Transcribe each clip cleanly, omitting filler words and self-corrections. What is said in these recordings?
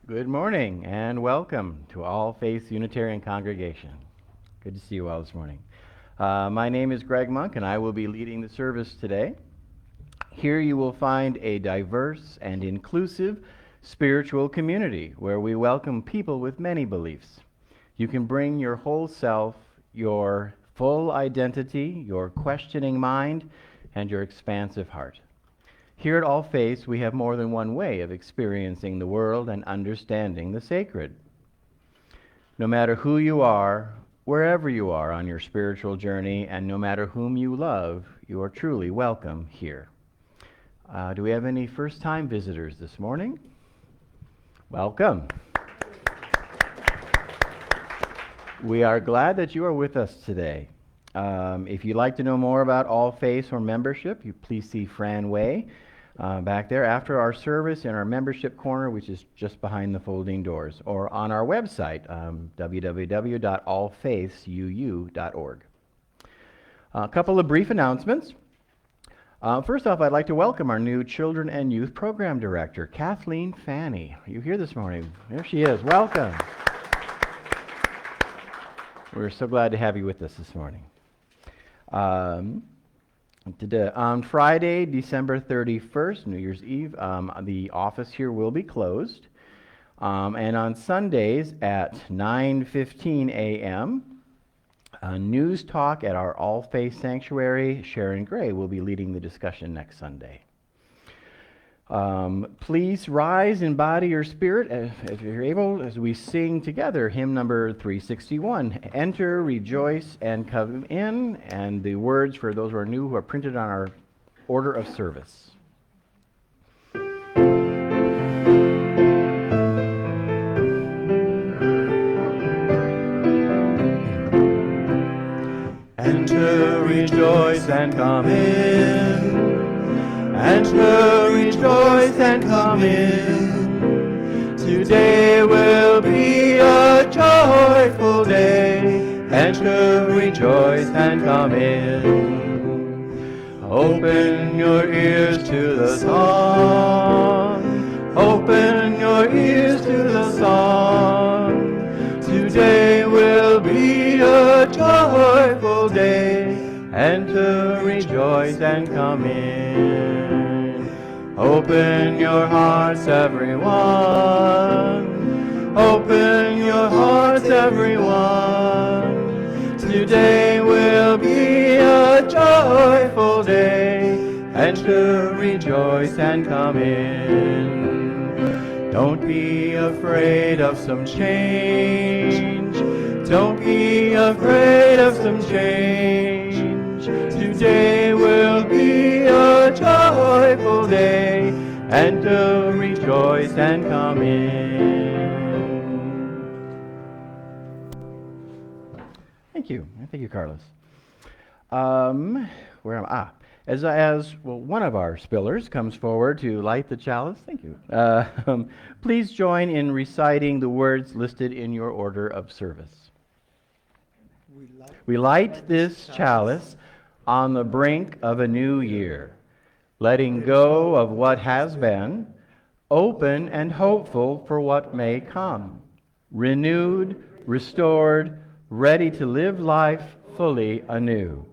Good morning and welcome to All Faiths Unitarian Congregation. Good to see you all this morning. My name is Greg Monk and I will be leading the service today. Here you will find a diverse and inclusive spiritual community where we welcome people with many beliefs. You can bring your whole self, your full identity, your questioning mind, and your expansive heart. Here at All Faiths, we have more than one way of experiencing the world and understanding the sacred. No matter who you are, wherever you are on your spiritual journey, and no matter whom you love, you are truly welcome here. Do we have any first-time visitors this morning? Welcome. We are glad that you are with us today. If you'd like to know more about All Faiths or membership, you please see Fran Way back there after our service in our membership corner, which is just behind the folding doors, or on our website, www.allfaithsuu.org. A couple of brief announcements. First off, I'd like to welcome our new Children and Youth Program Director, Kathleen Fanny. Are you here this morning? There she is. Welcome. We're so glad to have you with us this morning. On Friday, December 31st, New Year's Eve, the office here will be closed. And on Sundays at 9:15 a.m., News Talk at our All Faith Sanctuary. Sharon Gray will be leading the discussion next Sunday. Please rise in body or spirit, if you're able, as we sing together hymn number 361, Enter, Rejoice, and Come In, and the words for those who are new who are printed on our order of service. Enter, rejoice, and come in. Enter, rejoice, and come in. Today will be a joyful day. Enter, rejoice, and come in. Open your ears to the song. Open your ears to the song. Today will be a joyful day. Enter, rejoice, and come in. Open your hearts, everyone. Open your hearts, everyone. Today will be a joyful day. Enter, rejoice, and come in. Don't be afraid of some change. Don't be afraid of some change. Today will be a joyful day. Enter, rejoice, and come in. Thank you. Thank you, Carlos. Where am I? As one of our spillers comes forward to light the chalice, thank you. Please join in reciting the words listed in your order of service. We light this chalice on the brink of a new year, letting go of what has been, open and hopeful for what may come, renewed, restored, ready to live life fully anew.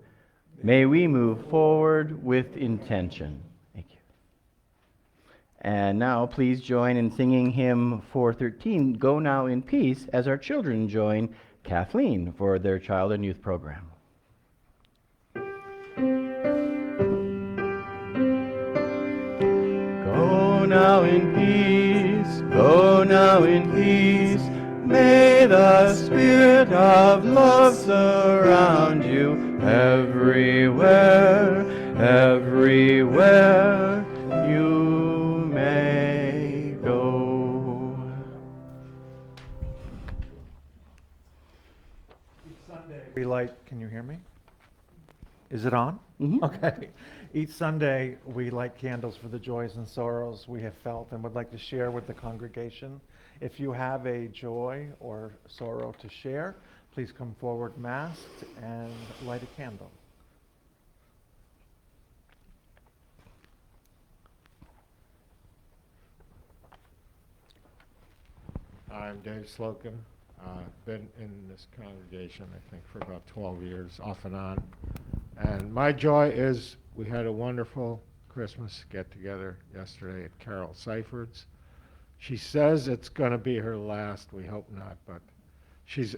May we move forward with intention. Thank you. And now please join in singing hymn 413, Go Now in Peace, as our children join Kathleen for their Child and Youth Program. Go now in peace, go now in peace. May the Spirit of love surround you everywhere, everywhere you may go. Each Sunday we light, can you hear me? Is it on? Mm-hmm. Okay. Each Sunday we light candles for the joys and sorrows we have felt and would like to share with the congregation. If you have a joy or sorrow to share, please come forward masked and light a candle. I'm Dave Slocum. Been in this congregation, I think, for about 12 years, off and on. And my joy is we had a wonderful Christmas get-together yesterday at Carol Seiferd's. She says it's going to be her last. We hope not, but she's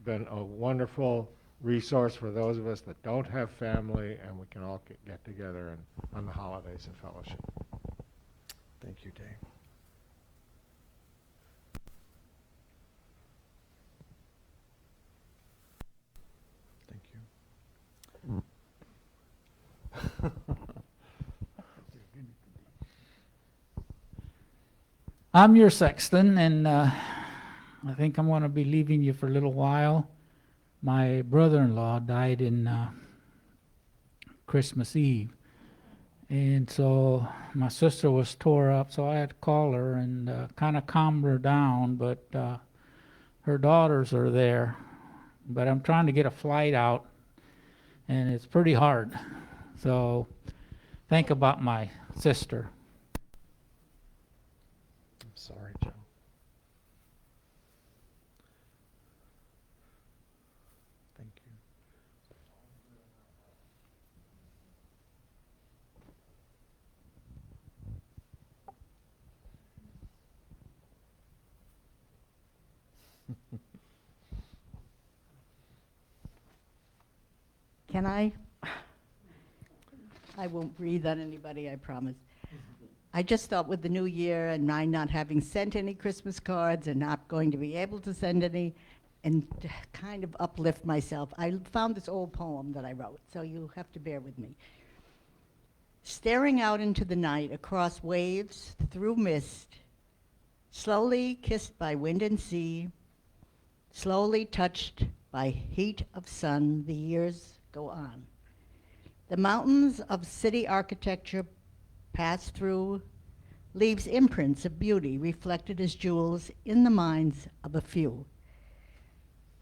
been a wonderful resource for those of us that don't have family, and we can all get together on the holidays and fellowship. Thank you, Dave. Thank you. I'm your sexton, and I think I'm going to be leaving you for a little while. My brother-in-law died in Christmas Eve, and so my sister was tore up, so I had to call her and kind of calm her down, but her daughters are there. But I'm trying to get a flight out, and it's pretty hard. So think about my sister. I'm sorry, Joe. Thank you. Can I? I won't breathe on anybody, I promise. I just thought with the new year and my not having sent any Christmas cards and not going to be able to send any, and to kind of uplift myself, I found this old poem that I wrote, so you have to bear with me. Staring out into the night, across waves, through mist, slowly kissed by wind and sea, slowly touched by heat of sun, the years go on. The mountains of city architecture pass through, leaves imprints of beauty reflected as jewels in the minds of a few.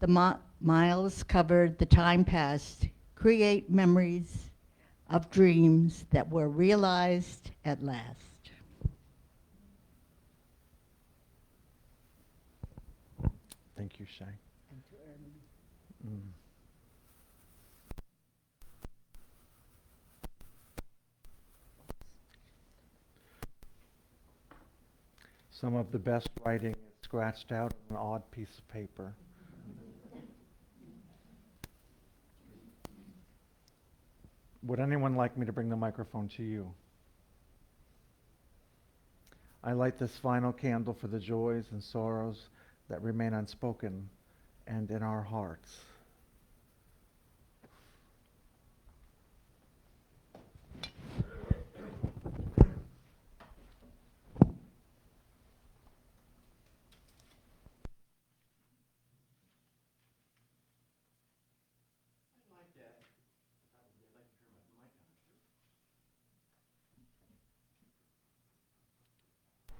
The miles covered, the time passed, create memories of dreams that were realized at last. Thank you, Shay. Mm. Some of the best writing is scratched out on an odd piece of paper. Would anyone like me to bring the microphone to you? I light this final candle for the joys and sorrows that remain unspoken and in our hearts.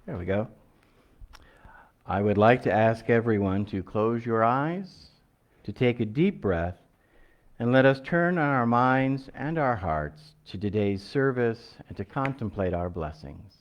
There we go. I would like to ask everyone to close your eyes, to take a deep breath, and let us turn our minds and our hearts to today's service and to contemplate our blessings.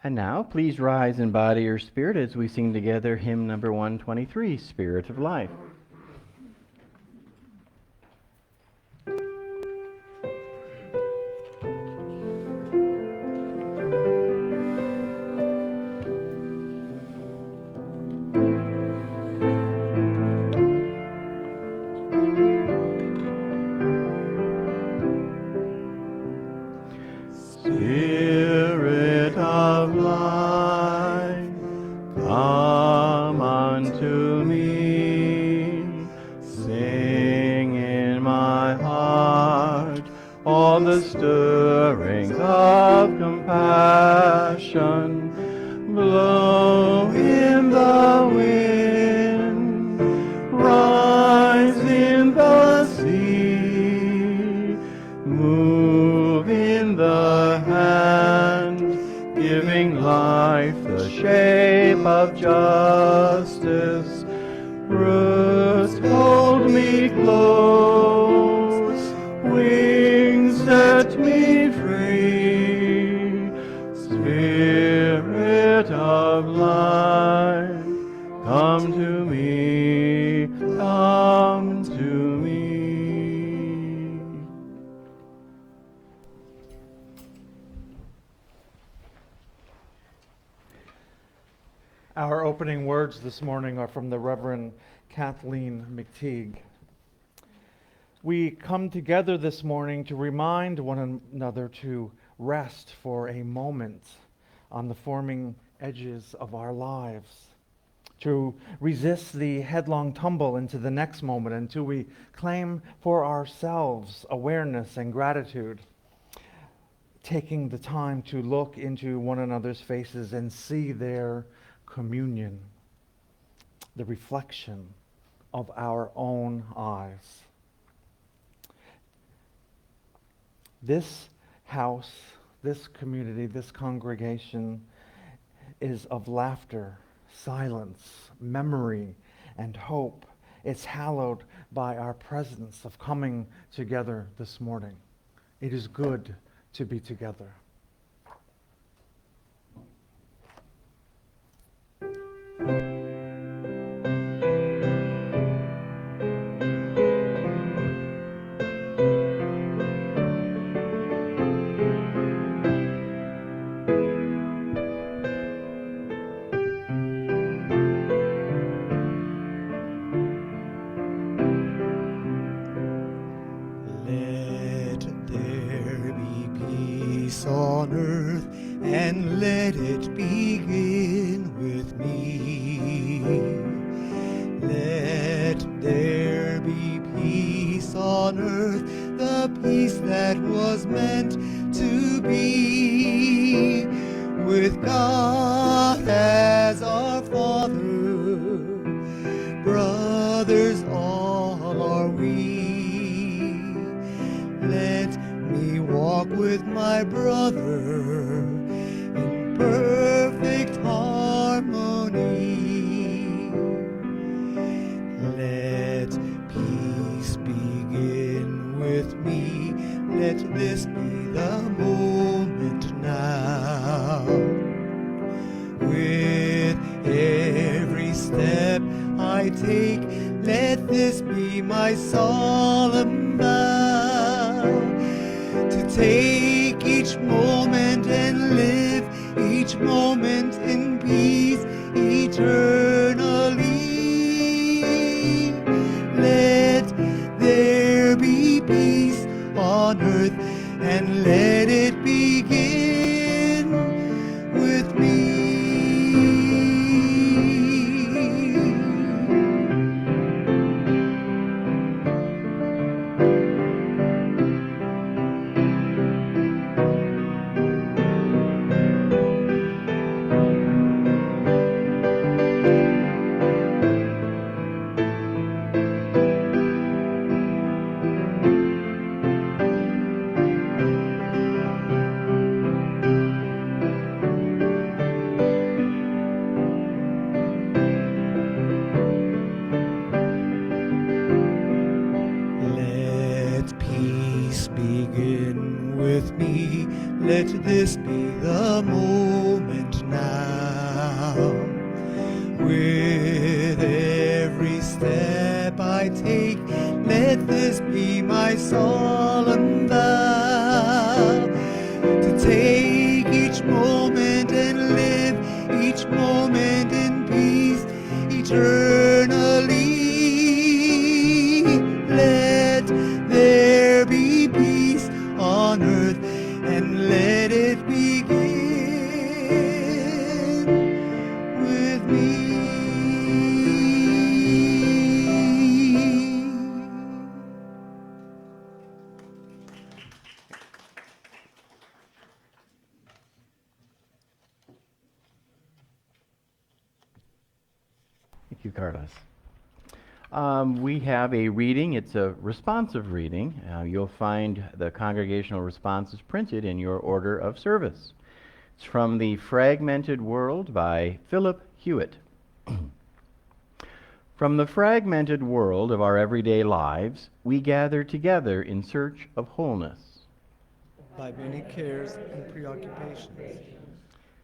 And now, please rise in body or spirit as we sing together hymn number 123, Spirit of Life. Spirit of life, come unto me. Sing in my heart all the stirrings of compassion. Blow in the wind, rise in the sea, move in the hand, giving life the shape of justice. Roots hold me close, wings set me free. Spirit of life, come to me, come to me. Our opening words this morning are from the Reverend Kathleen McTeague. We come together this morning to remind one another to rest for a moment on the forming edges of our lives, to resist the headlong tumble into the next moment until we claim for ourselves awareness and gratitude, taking the time to look into one another's faces and see their communion, the reflection of our own eyes. This house, this community, this congregation is of laughter, silence, memory, and hope. It's hallowed by our presence of coming together this morning. It is good to be together. Let there be peace on earth, and let it begin with me. Let there be peace on earth, the peace that was meant to be, with God as our Father, brothers all are we. Let me walk with my brother in perfect harmony. Let peace begin with me. Let this be the moment now. With every step I take, let this be my solemn vow, to take each moment and live each moment in peace eternally. Let there be peace on earth, and let it begin with me. Let peace begin with me. Let this be the moment now. With every step I take, let this be my solemn vow, to take each moment and live each moment in peace eternally. Let there be peace on earth, and let it begin with me. Thank you, Carlos. We have a reading. It's a responsive reading. You'll find the congregational responses printed in your order of service. It's from The Fragmented World by Philip Hewitt. From the fragmented world of our everyday lives, we gather together in search of wholeness. By many cares and preoccupations,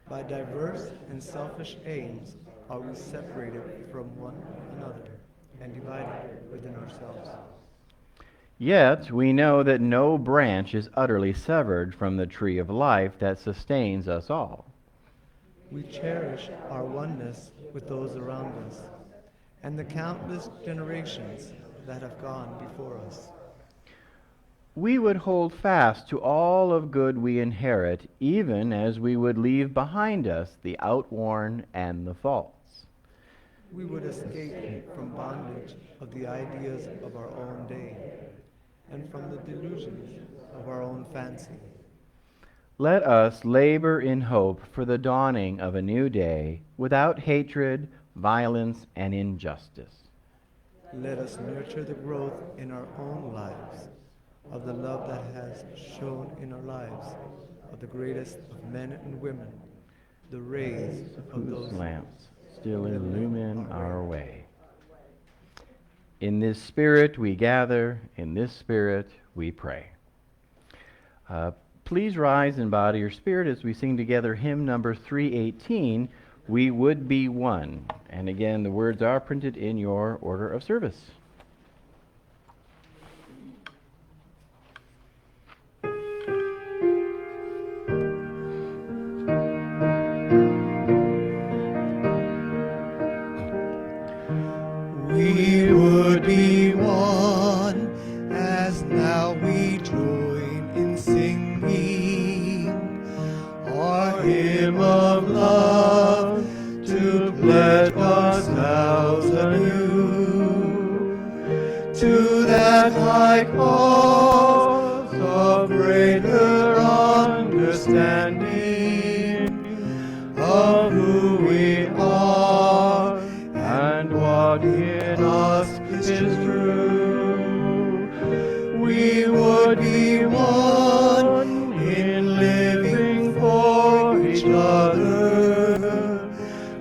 by diverse and selfish aims, are we separated from one another and divided within ourselves. Yet we know that no branch is utterly severed from the tree of life that sustains us all. We cherish our oneness with those around us and the countless generations that have gone before us. We would hold fast to all of good we inherit, even as we would leave behind us the outworn and the false. We would escape from bondage of the ideas of our own day and from the delusions of our own fancy. Let us labor in hope for the dawning of a new day without hatred, violence, and injustice. Let us nurture the growth in our own lives of the love that has shone in our lives of the greatest of men and women, the rays of Whose those lamps still illumine our way. In this spirit we gather, in this spirit we pray. Please rise in body or spirit as we sing together hymn number 318, We Would Be One. And again, the words are printed in your order of service. we would be one as now we join in singing our hymn of love to pledge ourselves anew to that high cause of greater understanding of who we are and what in us is true. We would be one in living for each other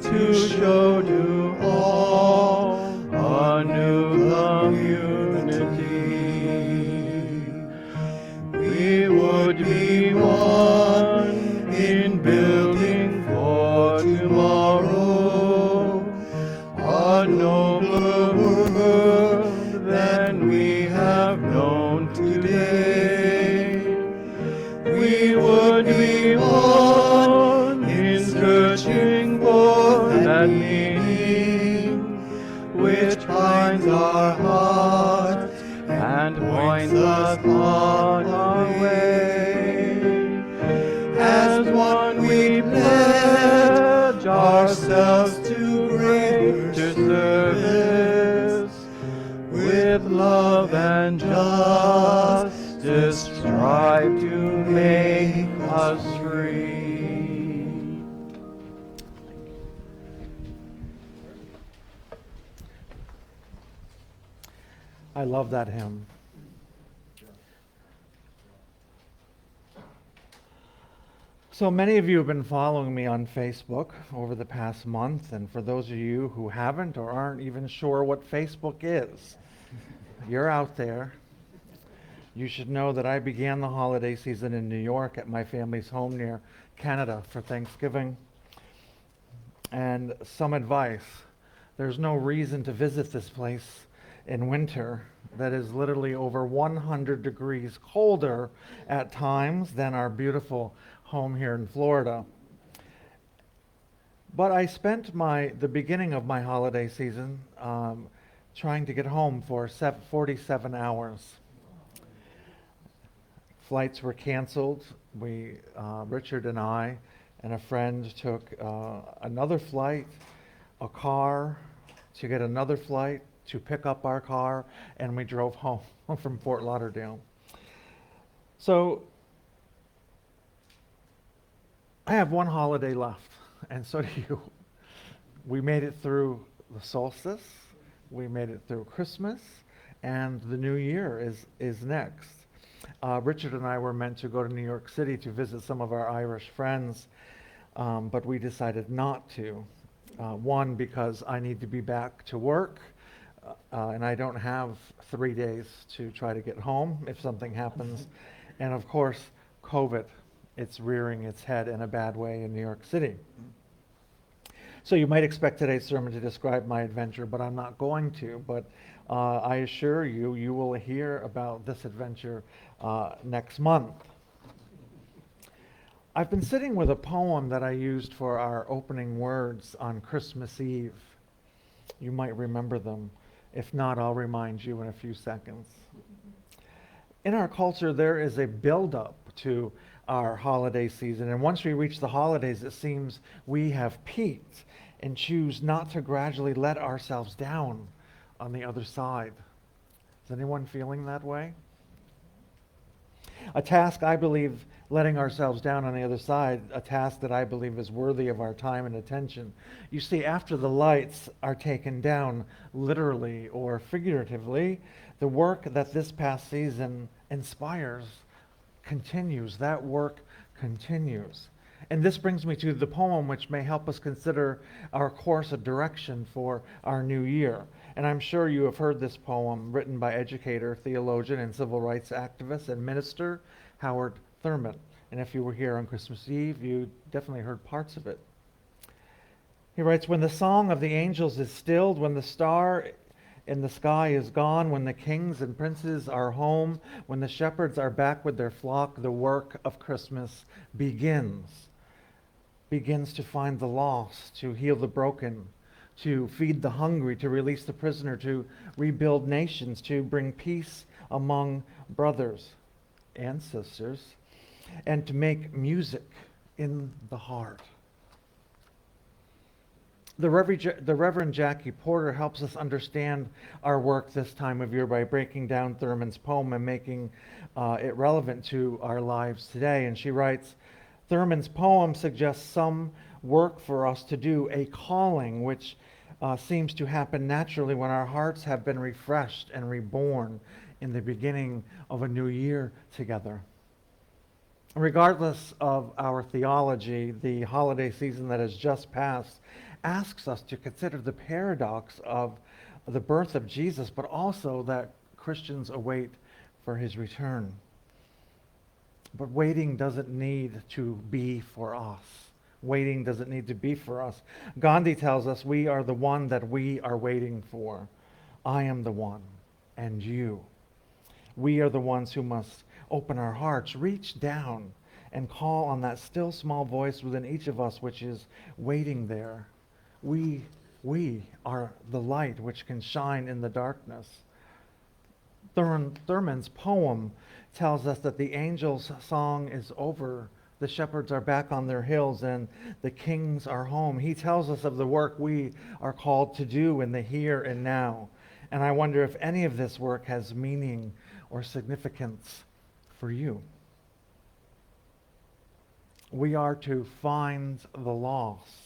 to show to all a new community. We would be one in building for tomorrow a nobler world than we have known today. We would be one in searching for that meaning which binds our hearts and points us on our way. As one we pledge ourselves to greater service, with love and justice strive to make us free. I love that hymn. So many of you have been following me on Facebook over the past month, and for those of you who haven't or aren't even sure what Facebook is, you're out there. You should know that I began the holiday season in New York at my family's home near Canada for Thanksgiving. And some advice: there's no reason to visit this place in winter that is literally over 100 degrees colder at times than our beautiful home here in Florida. But I spent the beginning of my holiday season trying to get home for 47 hours. Flights were canceled. Richard and I and a friend took another flight, a car to get another flight to pick up our car, and we drove home from Fort Lauderdale. So I have one holiday left, and so do you. We made it through the solstice. We made it through Christmas, and the new year is next. Richard and I were meant to go to New York City to visit some of our Irish friends, but we decided not to. One, because I need to be back to work, and I don't have 3 days to try to get home if something happens. And of course, COVID, it's rearing its head in a bad way in New York City. So you might expect today's sermon to describe my adventure, but I'm not going to. But I assure you, you will hear about this adventure next month. I've been sitting with a poem that I used for our opening words on Christmas Eve. You might remember them. If not, I'll remind you in a few seconds. In our culture, there is a build-up to our holiday season, and once we reach the holidays, it seems we have peaked and choose not to gradually let ourselves down on the other side. Is anyone feeling that way? A task, I believe, letting ourselves down on the other side, a task that I believe is worthy of our time and attention. You see, after the lights are taken down, literally or figuratively, the work that this past season inspires continues. That work continues. And this brings me to the poem which may help us consider our course of direction for our new year. And I'm sure you have heard this poem written by educator, theologian, and civil rights activist and minister Howard Thurman. And if you were here on Christmas Eve, you definitely heard parts of it. He writes, "When the song of the angels is stilled, when the star in the sky is gone, when the kings and princes are home, when the shepherds are back with their flock, the work of Christmas begins to find the lost, to heal the broken, to feed the hungry, to release the prisoner, to rebuild nations, to bring peace among brothers and sisters, and to make music in the heart." The Reverend Jackie Porter helps us understand our work this time of year by breaking down Thurman's poem and making it relevant to our lives today. And she writes, "Thurman's poem suggests some work for us to do, a calling which seems to happen naturally when our hearts have been refreshed and reborn in the beginning of a new year together." Regardless of our theology, the holiday season that has just passed asks us to consider the paradox of the birth of Jesus, but also that Christians await for his return. But waiting doesn't need to be for us. Waiting doesn't need to be for us. Gandhi tells us we are the one that we are waiting for. I am the one, and you. We are the ones who must open our hearts, reach down, and call on that still small voice within each of us which is waiting there. We are the light which can shine in the darkness. Thurman's poem tells us that the angels' song is over. The shepherds are back on their hills and the kings are home. He tells us of the work we are called to do in the here and now. And I wonder if any of this work has meaning or significance for you. We are to find the lost.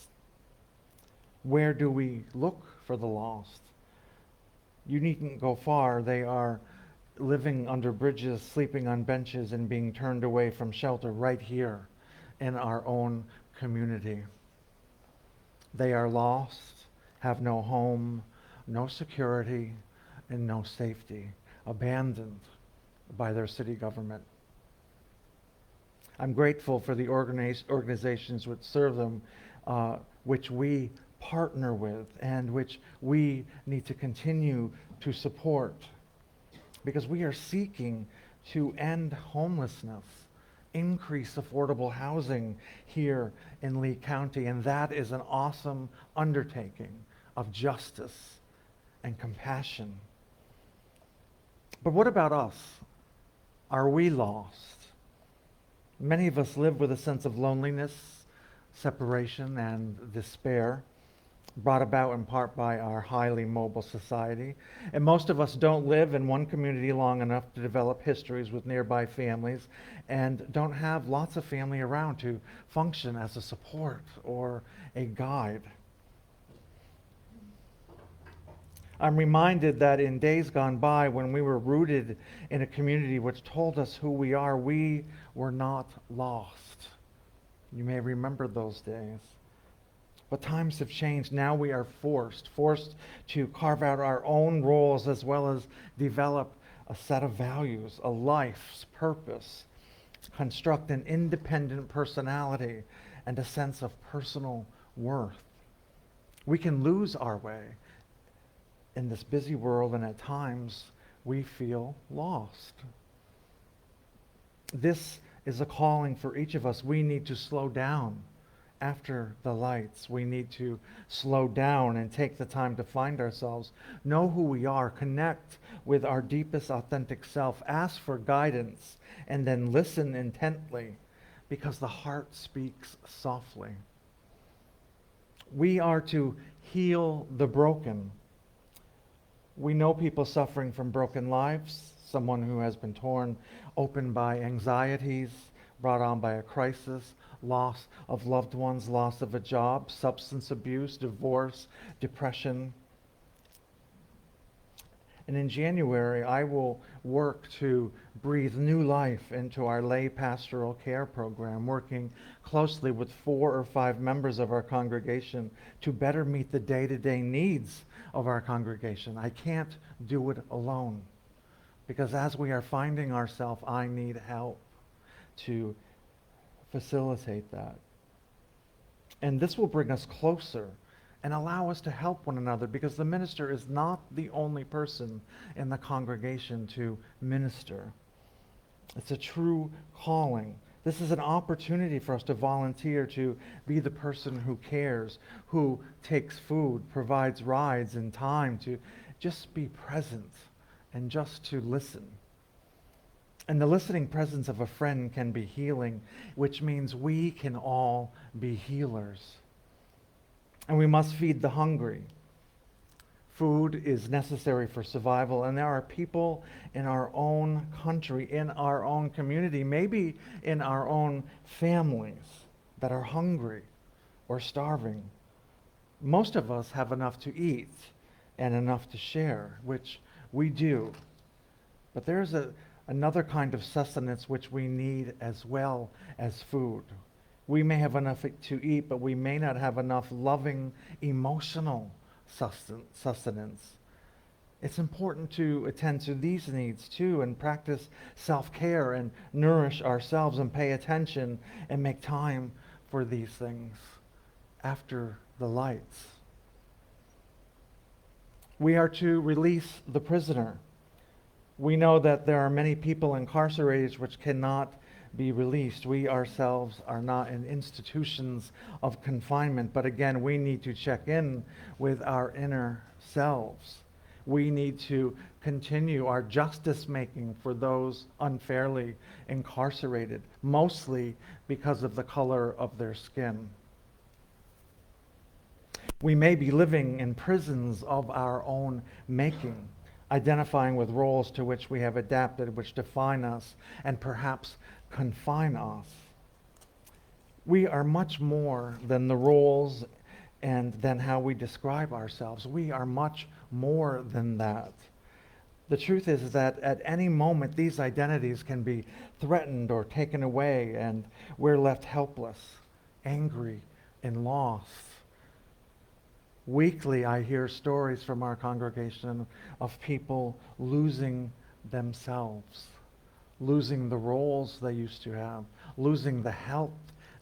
Where do we look for the lost? You needn't go far. They are living under bridges, sleeping on benches, and being turned away from shelter right here in our own community. They are lost, have no home, no security, and no safety, abandoned by their city government. I'm grateful for the organizations which serve them, which we partner with and which we need to continue to support, because we are seeking to end homelessness, increase affordable housing here in Lee County, and that is an awesome undertaking of justice and compassion. But what about us? Are we lost? Many of us live with a sense of loneliness, separation, and despair, brought about in part by our highly mobile society. And most of us don't live in one community long enough to develop histories with nearby families, and don't have lots of family around to function as a support or a guide. I'm reminded that in days gone by, when we were rooted in a community which told us who we are, we were not lost. You may remember those days. But times have changed. Now we are forced to carve out our own roles as well as develop a set of values, a life's purpose, construct an independent personality and a sense of personal worth. We can lose our way in this busy world, and at times we feel lost. This is a calling for each of us. We need to slow down after the lights. We need to slow down and take the time to find ourselves, know who we are, connect with our deepest authentic self, ask for guidance, and then listen intently, because the heart speaks softly. We are to heal the broken. We know people suffering from broken lives, someone who has been torn open by anxieties brought on by a crisis, loss of loved ones, loss of a job, substance abuse, divorce, depression. And in January, I will work to breathe new life into our lay pastoral care program, working closely with 4 or 5 members of our congregation to better meet the day-to-day needs of our congregation. I can't do it alone, because as we are finding ourselves, I need help to facilitate that. And this will bring us closer and allow us to help one another, because the minister is not the only person in the congregation to minister. It's a true calling. This is an opportunity for us to volunteer, to be the person who cares, who takes food, provides rides and time, to just be present and just to listen. And the listening presence of a friend can be healing, which means we can all be healers. And we must feed the hungry. Food is necessary for survival, and there are people in our own country, in our own community, maybe in our own families, that are hungry or starving. Most of us have enough to eat and enough to share, which we do. But there's another kind of sustenance which we need as well as food. We may have enough to eat, but we may not have enough loving, emotional sustenance. It's important to attend to these needs too, and practice self-care and nourish ourselves and pay attention and make time for these things after the lights. We are to release the prisoner. We know that there are many people incarcerated which cannot be released. We ourselves are not in institutions of confinement, but again, we need to check in with our inner selves. We need to continue our justice making for those unfairly incarcerated, mostly because of the color of their skin. We may be living in prisons of our own making, identifying with roles to which we have adapted, which define us and perhaps confine us. We are much more than the roles and than how we describe ourselves. We are much more than that. The truth is that at any moment these identities can be threatened or taken away, and we're left helpless, angry, and lost. Weekly, I hear stories from our congregation of people losing themselves, losing the roles they used to have, losing the help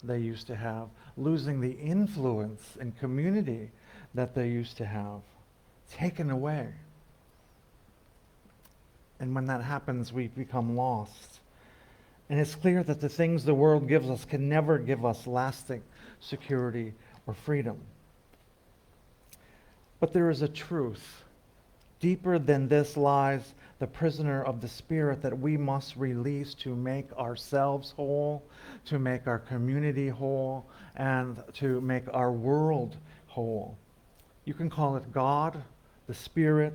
they used to have, losing the influence and community that they used to have, taken away. And when that happens, we become lost. And it's clear that the things the world gives us can never give us lasting security or freedom. But there is a truth. Deeper than this lies the prisoner of the Spirit that we must release to make ourselves whole, to make our community whole, and to make our world whole. You can call it God, the Spirit,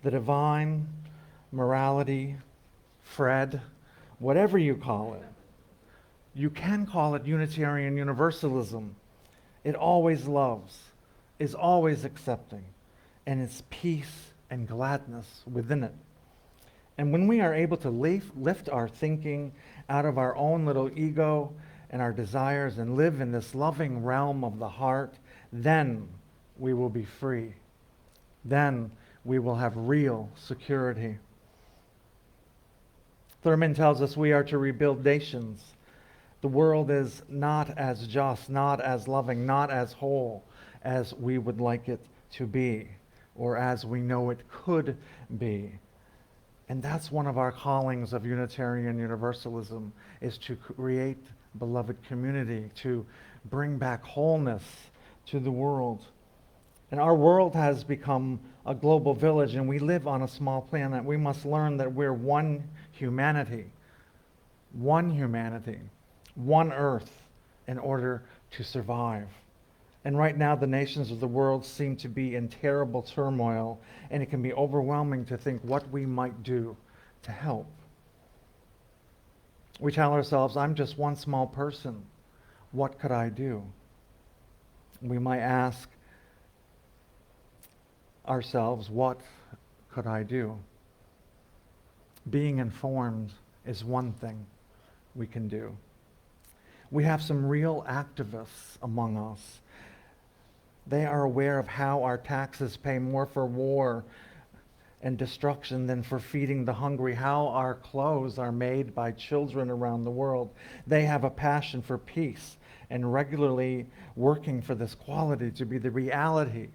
the divine, morality, Fred, whatever you call it. You can call it Unitarian Universalism. It always loves, is always accepting, and it's peace and gladness within it. And when we are able to lift our thinking out of our own little ego and our desires and live in this loving realm of the heart, then we will be free. Then we will have real security. Thurman tells us we are to rebuild nations. The world is not as just, not as loving, not as whole as we would like it to be, or as we know it could be. And that's one of our callings of Unitarian Universalism, is to create beloved community, to bring back wholeness to the world. And our world has become a global village, and we live on a small planet. We must learn that we're one humanity, one earth, in order to survive. And right now, the nations of the world seem to be in terrible turmoil, and it can be overwhelming to think what we might do to help. We tell ourselves, I'm just one small person. What could I do? We might ask ourselves, what could I do? Being informed is one thing we can do. We have some real activists among us. They are aware of how our taxes pay more for war and destruction than for feeding the hungry, how our clothes are made by children around the world. They have a passion for peace and regularly working for this quality to be the reality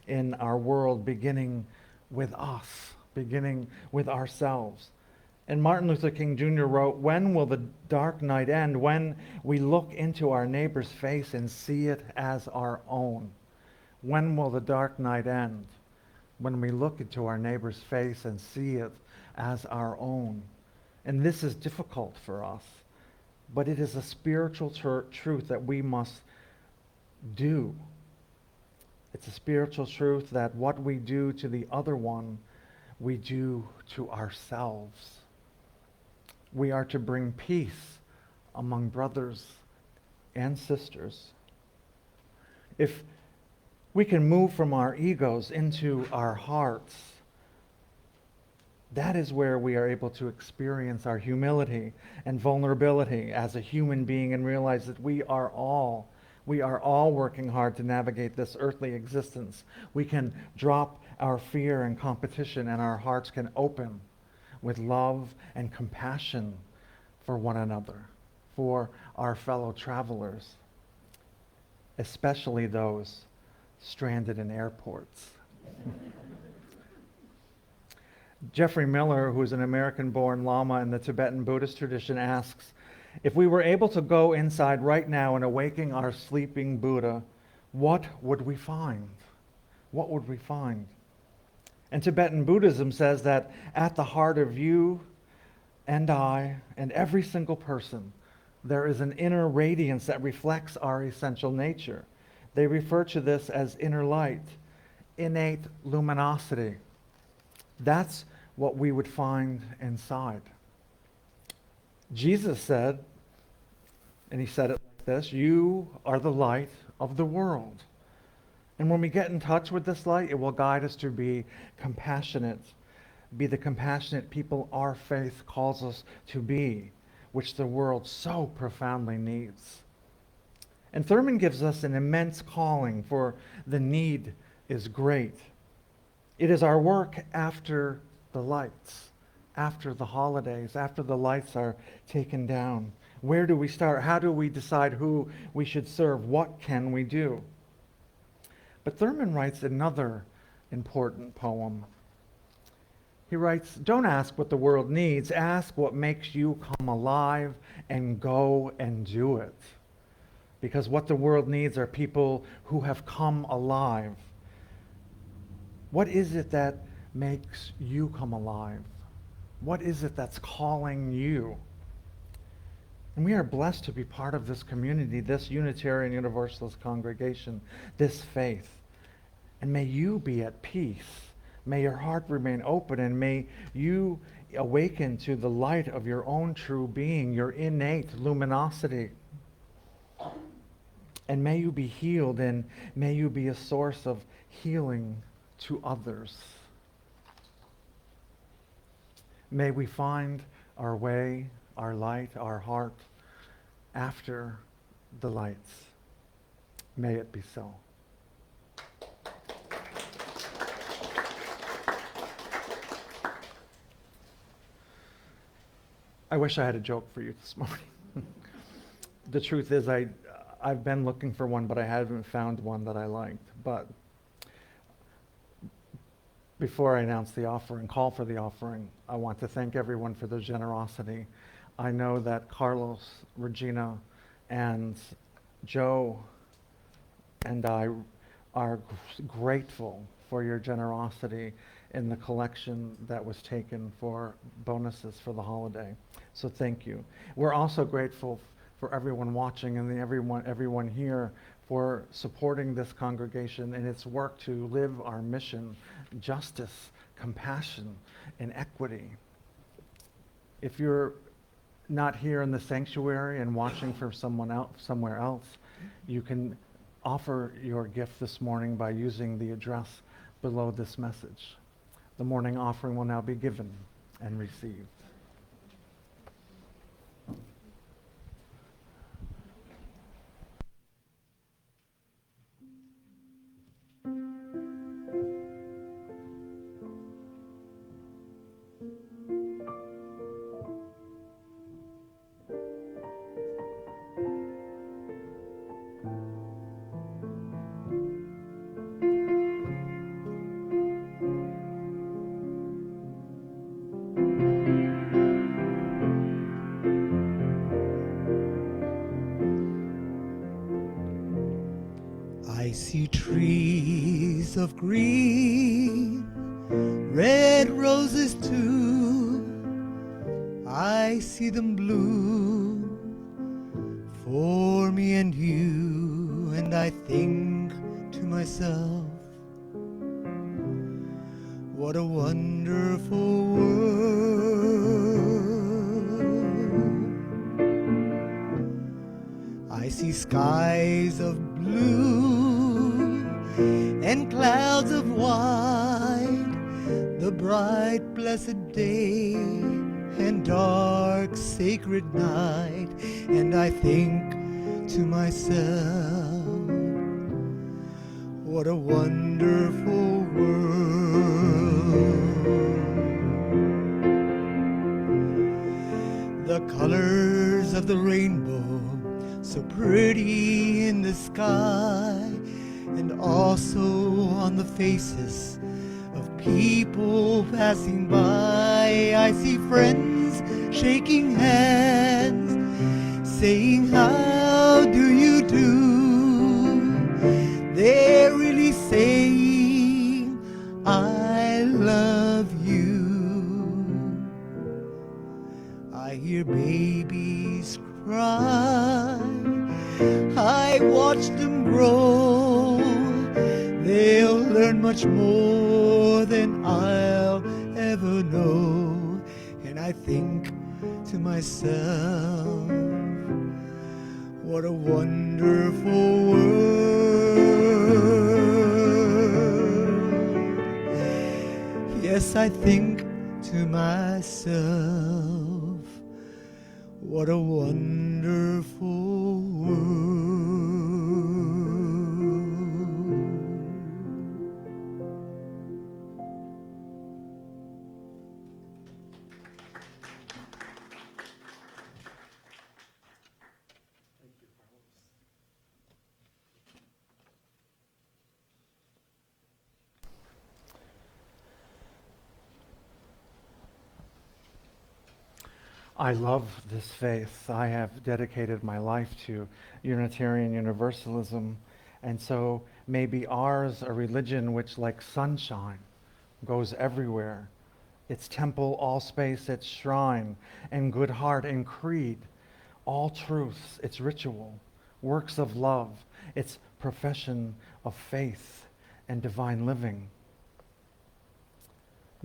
in our world, beginning with us, beginning with ourselves. And Martin Luther King Jr. wrote, "When will the dark night end? When we look into our neighbor's face and see it as our own." When will the dark night end? When we look into our neighbor's face and see it as our own. And this is difficult for us, but it is a spiritual truth that we must do. It's a spiritual truth that what we do to the other one, we do to ourselves. We are to bring peace among brothers and sisters. If we can move from our egos into our hearts, that is where we are able to experience our humility and vulnerability as a human being and realize that we are all working hard to navigate this earthly existence. We can drop our fear and competition, and our hearts can open with love and compassion for one another, for our fellow travelers, especially those stranded in airports. Jeffrey Miller, who is an American-born Lama in the Tibetan Buddhist tradition, asks, if we were able to go inside right now and awaken our sleeping Buddha, what would we find? What would we find? And Tibetan Buddhism says that at the heart of you and I and every single person, there is an inner radiance that reflects our essential nature. They refer to this as inner light, innate luminosity. That's what we would find inside. Jesus said, and he said it like this, "You are the light of the world." And when we get in touch with this light, it will guide us to be compassionate, be the compassionate people our faith calls us to be, which the world so profoundly needs. And Thurman gives us an immense calling, for the need is great. It is our work after the lights, after the holidays, after the lights are taken down. Where do we start? How do we decide who we should serve? What can we do? But Thurman writes another important poem. He writes, "Don't ask what the world needs. Ask what makes you come alive and go and do it." Because what the world needs are people who have come alive. What is it that makes you come alive? What is it that's calling you? And we are blessed to be part of this community, this Unitarian Universalist congregation, this faith. And may you be at peace. May your heart remain open, and may you awaken to the light of your own true being, your innate luminosity. And may you be healed, and may you be a source of healing to others. May we find our way, our light, our heart after the lights. May it be so. I wish I had a joke for you this morning. The truth is, I've been looking for one, but I haven't found one that I liked. But before I announce the offering, call for the offering, I want to thank everyone for their generosity. I know that Carlos, Regina, and Joe and I are grateful for your generosity in the collection that was taken for bonuses for the holiday. So thank you. We're also grateful for everyone watching and everyone here for supporting this congregation in its work to live our mission, justice, compassion, and equity. If you're not here in the sanctuary and watching for someone else somewhere else, you can offer your gift this morning by using the address below this message. The morning offering will now be given and received. I see trees of green, red roses too. I see them bloom for me and you, and I think to myself, what a wonderful world. I see skies of blue and clouds of white, the bright blessed day and dark sacred night, and I think to myself, what a wonderful world. The colors of the rainbow, so pretty in the sky, and also on the faces of people passing by. I see friends shaking hands, saying, how do you do? They're really saying, I love you. I hear babies cry, I watch them grow. They'll learn much more than I'll ever know. And I think to myself, what a wonderful world. Yes, I think to myself, what a wonderful world. I love this faith. I have dedicated my life to Unitarian Universalism, and so maybe ours a religion which, like sunshine, goes everywhere. Its temple, all space, its shrine, and good heart and creed, all truths, its ritual, works of love, its profession of faith and divine living.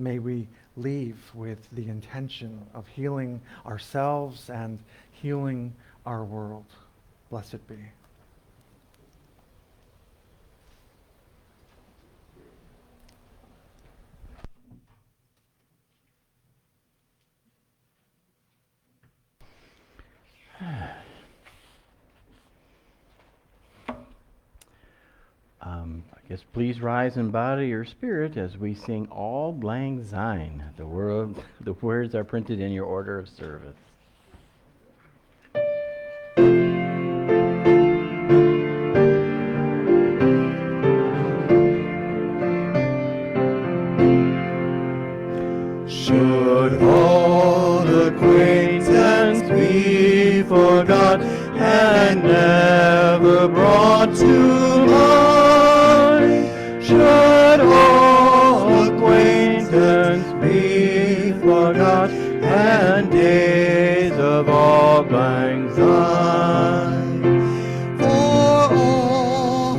May we leave with the intention of healing ourselves and healing our world. Blessed be. Yes, please rise in body or spirit as we sing Auld Lang Syne. The words are printed in your order of service. Should all acquaintance be forgot and never brought to mind? Should all acquaintance be forgot and days of auld lang syne? For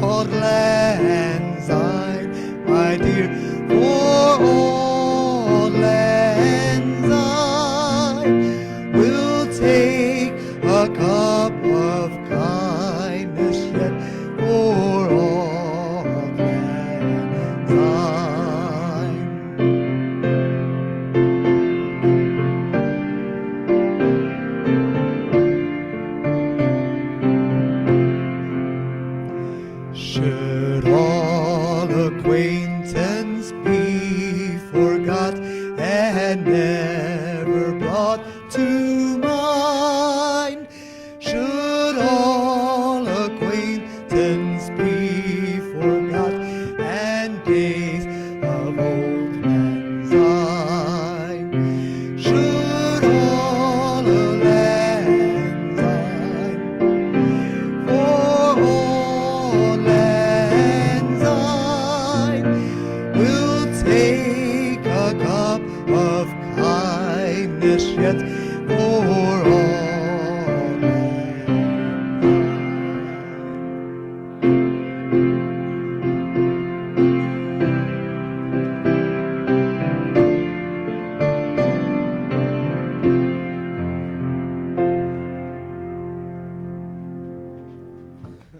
auld lang syne, my dear, for auld lang syne, we'll take a cup of kindness yet for auld lang syne. Should all acquaintance be forgot and never brought to mind? Should all acquaintance be forgot and days of old lang syne? Should all lang syne for auld lang syne, we'll take a cup of kindness yet for auld lang syne.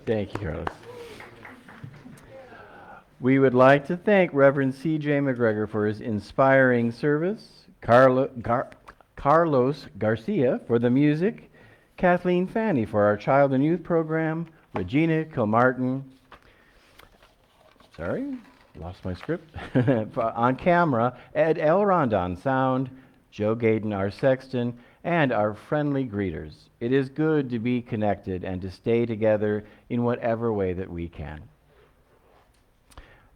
Thank you, Carlos. We would like to thank Reverend C.J. McGregor for his inspiring service, Carlos Garcia for the music, Kathleen Fanny for our child and youth program, Regina Kilmartin, lost my script, on camera, Ed Elrond on sound, Joe Gaydon, our sexton, and our friendly greeters. It is good to be connected and to stay together in whatever way that we can.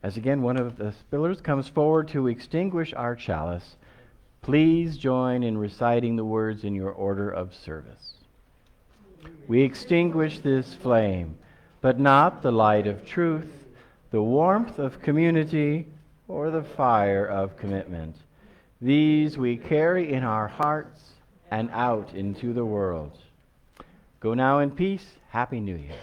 As again, one of the spillers comes forward to extinguish our chalice, please join in reciting the words in your order of service. We extinguish this flame, but not the light of truth, the warmth of community, or the fire of commitment. These we carry in our hearts and out into the world. Go now in peace. Happy New Year.